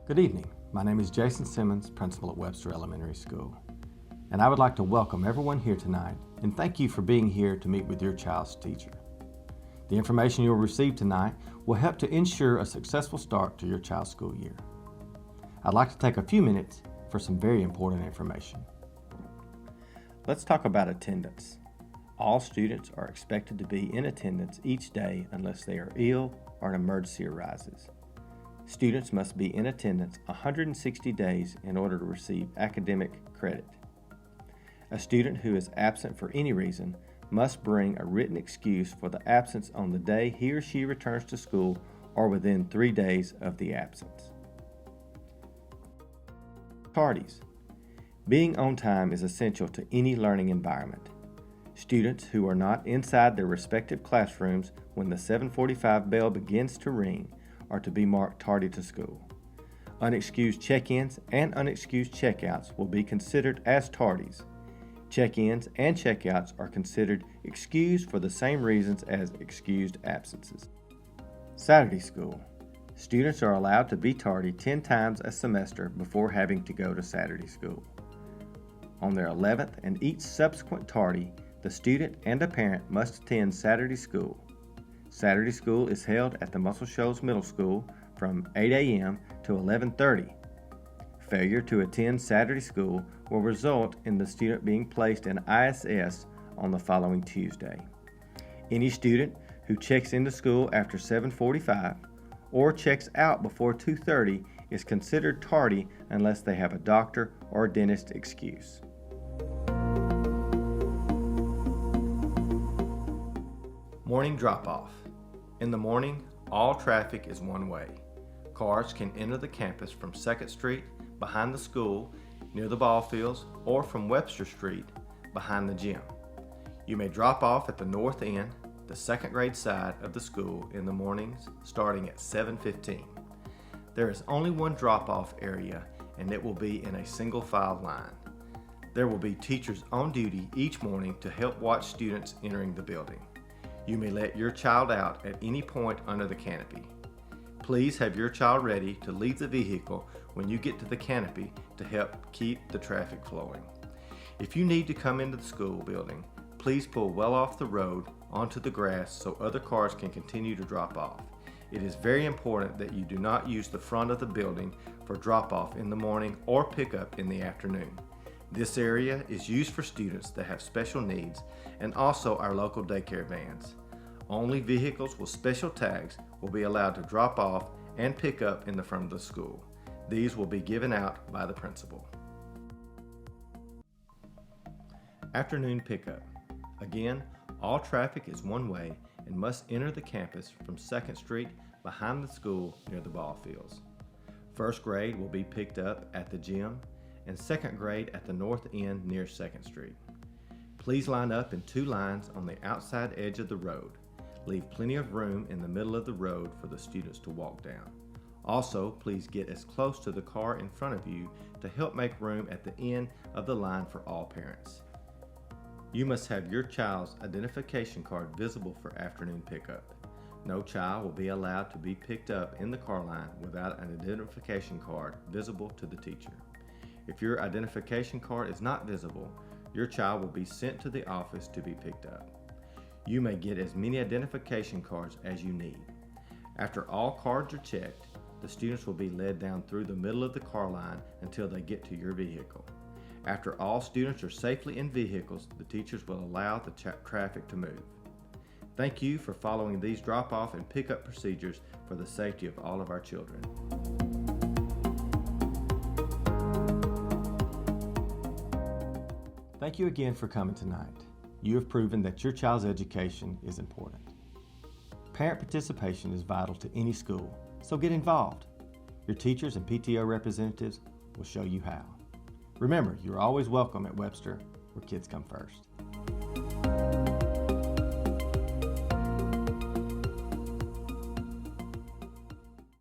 Good evening. My name is Jason Simmons, principal at Webster Elementary School, and I would like to welcome everyone here tonight and thank you for being here to meet with your child's teacher. The information you will receive tonight will help to ensure a successful start to your child's school year. I'd like to take a few minutes for some very important information. Let's talk about attendance. All students are expected to be in attendance each day unless they are ill or an emergency arises. Students must be in attendance 160 days in order to receive academic credit. A student who is absent for any reason must bring a written excuse for the absence on the day he or she returns to school or within 3 days of the absence. Tardies. Being on time is essential to any learning environment. Students who are not inside their respective classrooms when the 7:45 bell begins to ring are to be marked tardy to school. Unexcused check-ins and unexcused checkouts will be considered as tardies. Check-ins and checkouts are considered excused for the same reasons as excused absences. Saturday school. Students are allowed to be tardy 10 times a semester before having to go to Saturday school. On their 11th and each subsequent tardy, the student and a parent must attend Saturday school. Saturday school is held at the Muscle Shoals Middle School from 8 a.m. to 11:30. Failure to attend Saturday school will result in the student being placed in ISS on the following Tuesday. Any student who checks into school after 7:45 or checks out before 2:30 is considered tardy unless they have a doctor or dentist excuse. Morning drop-off. In the morning, all traffic is one way. Cars can enter the campus from 2nd Street, behind the school, near the ball fields, or from Webster Street, behind the gym. You may drop off at the north end, the 2nd grade side of the school in the mornings, starting at 7:15. There is only one drop-off area, and it will be in a single file line. There will be teachers on duty each morning to help watch students entering the building. You may let your child out at any point under the canopy. Please have your child ready to leave the vehicle when you get to the canopy to help keep the traffic flowing. If you need to come into the school building, please pull well off the road onto the grass so other cars can continue to drop off. It is very important that you do not use the front of the building for drop-off in the morning or pickup in the afternoon. This area is used for students that have special needs and also our local daycare vans. Only vehicles with special tags will be allowed to drop off and pick up in the front of the school. These will be given out by the principal. Afternoon pickup. Again, all traffic is one way and must enter the campus from 2nd Street behind the school near the ball fields. 1st grade will be picked up at the gym and 2nd grade at the north end near 2nd Street. Please line up in 2 lines on the outside edge of the road. Leave plenty of room in the middle of the road for the students to walk down. Also, please get as close to the car in front of you to help make room at the end of the line for all parents. You must have your child's identification card visible for afternoon pickup. No child will be allowed to be picked up in the car line without an identification card visible to the teacher. If your identification card is not visible, your child will be sent to the office to be picked up. You may get as many identification cards as you need. After all cards are checked, the students will be led down through the middle of the car line until they get to your vehicle. After all students are safely in vehicles, the teachers will allow the traffic to move. Thank you for following these drop-off and pickup procedures for the safety of all of our children. Thank you again for coming tonight. You have proven that your child's education is important. Parent participation is vital to any school, so get involved. Your teachers and PTO representatives will show you how. Remember, you're always welcome at Webster, where kids come first.